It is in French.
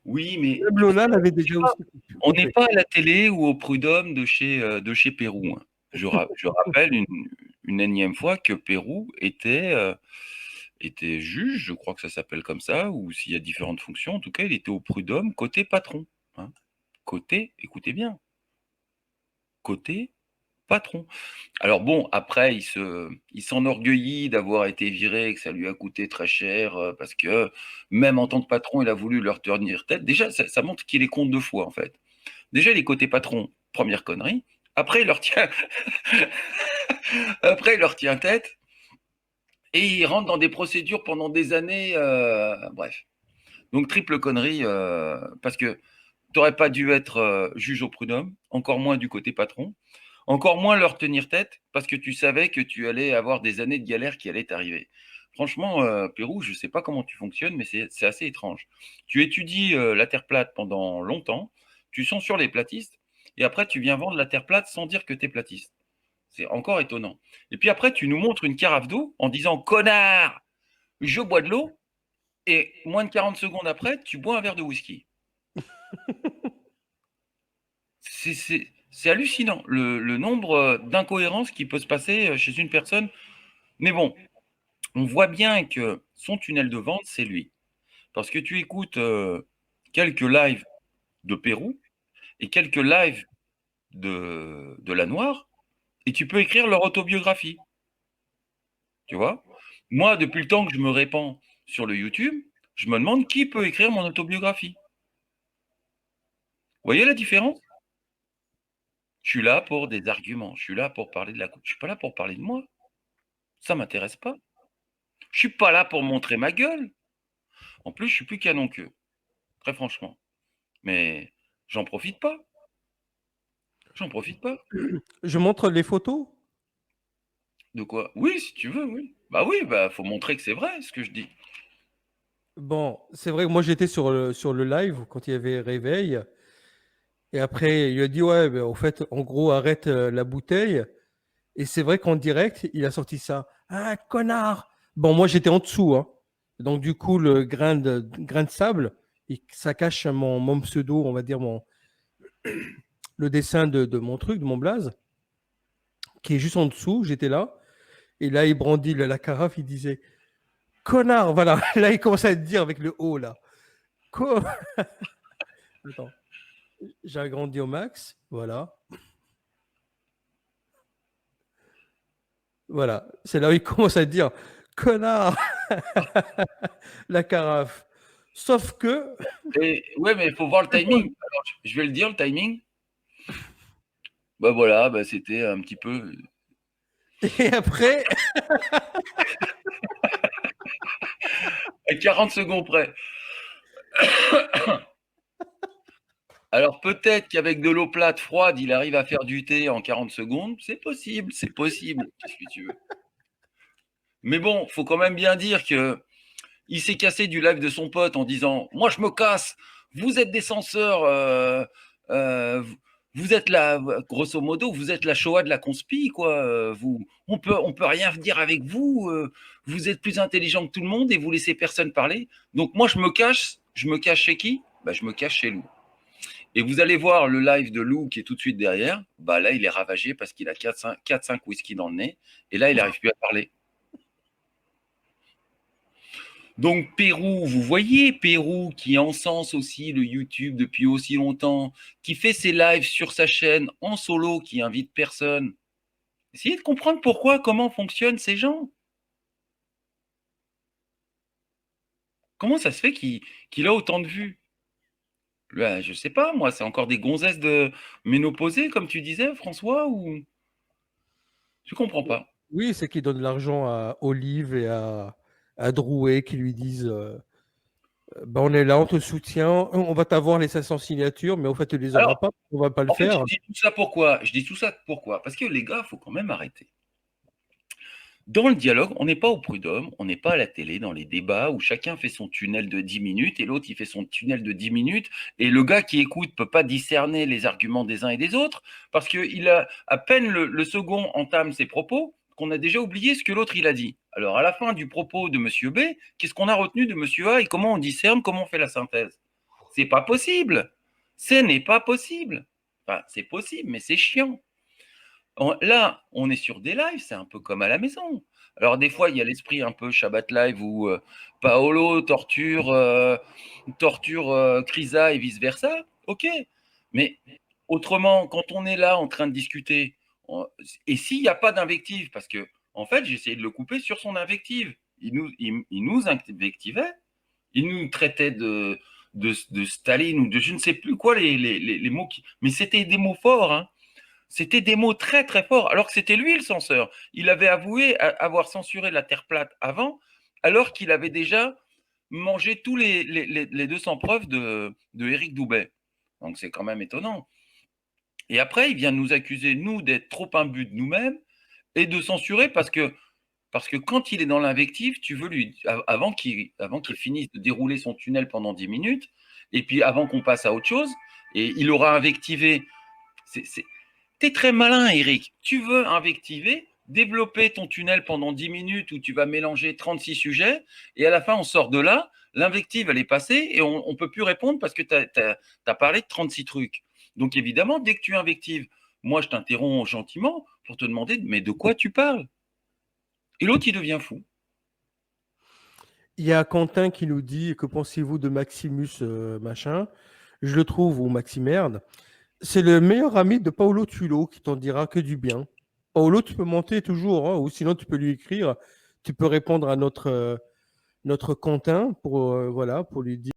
Oui, mais Même Lola l'avait déjà aussi on n'est coupé. pas à la télé ou au Prud'homme de chez Pérou, hein. Je rappelle une énième fois que Pérou était juge, je crois que ça s'appelle comme ça, ou s'il y a différentes fonctions, en tout cas, il était au Prud'homme côté patron, hein. Côté, écoutez bien, côté patron. Alors bon, après, il s'enorgueillit d'avoir été viré, que ça lui a coûté très cher, parce que même en tant que patron, il a voulu leur tenir tête. Déjà, ça montre qu'il est con deux fois, en fait. Déjà, les côtés patron, première connerie. Après, il leur tient, après, il leur tient tête et il rentre dans des procédures pendant des années. Bref. Donc, triple connerie, parce que tu n'aurais pas dû être juge au prud'homme, encore moins du côté patron, encore moins leur tenir tête, parce que tu savais que tu allais avoir des années de galère qui allaient t'arriver. Franchement, Pérou, je ne sais pas comment tu fonctionnes, mais c'est assez étrange. Tu étudies la Terre plate pendant longtemps, tu sens sur les platistes, et après tu viens vendre la Terre plate sans dire que tu es platiste. C'est encore étonnant. Et puis après, tu nous montres une carafe d'eau en disant connard, je bois de l'eau, et moins de 40 secondes après, tu bois un verre de whisky. C'est hallucinant le nombre d'incohérences qui peut se passer chez une personne. Mais bon, on voit bien que son tunnel de vente, c'est lui. Parce que tu écoutes quelques lives de Pérou et quelques lives de la Noire, et tu peux écrire leur autobiographie. Tu vois? Moi, depuis le temps que je me répands sur le YouTube, je me demande qui peut écrire mon autobiographie. Vous voyez la différence? Je suis là pour des arguments, je suis là pour parler de la coupe. Je suis pas là pour parler de moi. Ça m'intéresse pas. Je suis pas là pour montrer ma gueule. En plus, je suis plus canon qu'eux, très franchement. Mais j'en profite pas. J'en profite pas. Je montre les photos. De quoi? Oui, si tu veux, oui. Bah oui, bah faut montrer que c'est vrai ce que je dis. Bon, c'est vrai que moi j'étais sur le live quand il y avait réveil. Et après, il a dit, ouais, ben, au fait, en gros, arrête la bouteille. Et c'est vrai qu'en direct, il a sorti ça. Ah, connard! Bon, moi j'étais en dessous, hein. Donc du coup, le grain de sable, ça cache mon pseudo, on va dire, le dessin de mon truc, de mon blaze, qui est juste en dessous. J'étais là. Et là, il brandit la carafe, il disait, connard! Voilà. Là, il commence à dire avec le haut, là. Co- Attends. J'ai agrandi au max. Voilà. Voilà. C'est là où il commence à dire connard, la carafe. Sauf que. Et ouais, mais il faut voir le timing. Alors, je vais le dire, le timing. Bah voilà, bah c'était un petit peu Et après. à 40 secondes près. Alors peut-être qu'avec de l'eau plate froide, il arrive à faire du thé en 40 secondes. C'est possible, c'est possible. Qu'est-ce que tu veux? Mais bon, faut quand même bien dire que il s'est cassé du live de son pote en disant moi je me casse, vous êtes des censeurs, euh, vous êtes la grosso modo vous êtes la Shoah de la conspi quoi, vous on peut rien dire avec vous, vous êtes plus intelligent que tout le monde et vous laissez personne parler, donc moi je me cache chez qui? Bah, je me cache chez Lou, et vous allez voir le live de Lou qui est tout de suite derrière. Bah là il est ravagé parce qu'il a 4-5 whisky dans le nez et là il n'arrive plus à parler. Donc Pérou, vous voyez Pérou qui encense aussi le YouTube depuis aussi longtemps, qui fait ses lives sur sa chaîne en solo, qui invite personne. Essayez de comprendre pourquoi, comment fonctionnent ces gens. Comment ça se fait qu'il a autant de vues? Ben, je sais pas, moi, c'est encore des gonzesses de ménopausées, comme tu disais, François, ou je comprends pas. Oui, c'est qu'ils donnent l'argent à Olive et à Drouet qui lui disent bah, on est là, on te soutient, on va t'avoir les 500 signatures, mais au fait, tu les auras Alors, pas, on va pas le en fait, je faire. dis tout ça pourquoi? Je dis tout ça pourquoi? Parce que les gars, il faut quand même arrêter. Dans le dialogue, on n'est pas au prud'homme, on n'est pas à la télé dans les débats où chacun fait son tunnel de 10 minutes et l'autre il fait son tunnel de 10 minutes et le gars qui écoute peut pas discerner les arguments des uns et des autres parce qu'il a à peine le second entame ses propos qu'on a déjà oublié ce que l'autre il a dit. Alors à la fin du propos de monsieur B, qu'est-ce qu'on a retenu de monsieur A et comment on discerne, comment on fait la synthèse? C'est pas possible. Ce n'est pas possible. Enfin, c'est possible, mais c'est chiant. Là, on est sur des lives, c'est un peu comme à la maison. Alors, des fois, il y a l'esprit un peu Shabbat Live où Paolo torture Krisa et vice-versa. Ok. Mais autrement, quand on est là en train de discuter, et s'il n'y a pas d'invective, parce que, en fait, j'ai essayé de le couper sur son invective. Il nous invectivait, il nous traitait de Staline ou de je ne sais plus quoi, les mots qui. Mais c'était des mots forts, hein. C'était des mots très très forts, alors que c'était lui le censeur. Il avait avoué avoir censuré la Terre plate avant, alors qu'il avait déjà mangé tous les 200 preuves de Éric Doubet. Donc c'est quand même étonnant. Et après, il vient nous accuser, nous, d'être trop imbus de nous-mêmes et de censurer parce que quand il est dans l'invective, tu veux lui, avant qu'il finisse de dérouler son tunnel pendant 10 minutes, et puis avant qu'on passe à autre chose, et il aura invectivé. T'es très malin, Eric. Tu veux invectiver, développer ton tunnel pendant 10 minutes où tu vas mélanger 36 sujets, et à la fin, on sort de là, l'invective, elle est passée, et on ne peut plus répondre parce que tu as parlé de 36 trucs. Donc évidemment, dès que tu invectives, moi, je t'interromps gentiment pour te demander, mais de quoi tu parles? Et l'autre, il devient fou. Il y a Quentin qui nous dit que pensez-vous de Maximus machin? Je le trouve, ou Maximerde. C'est le meilleur ami de Paolo Tulo qui t'en dira que du bien. Paolo, tu peux monter toujours, hein, ou sinon tu peux lui écrire. Tu peux répondre à notre Quentin pour, voilà, pour lui dire.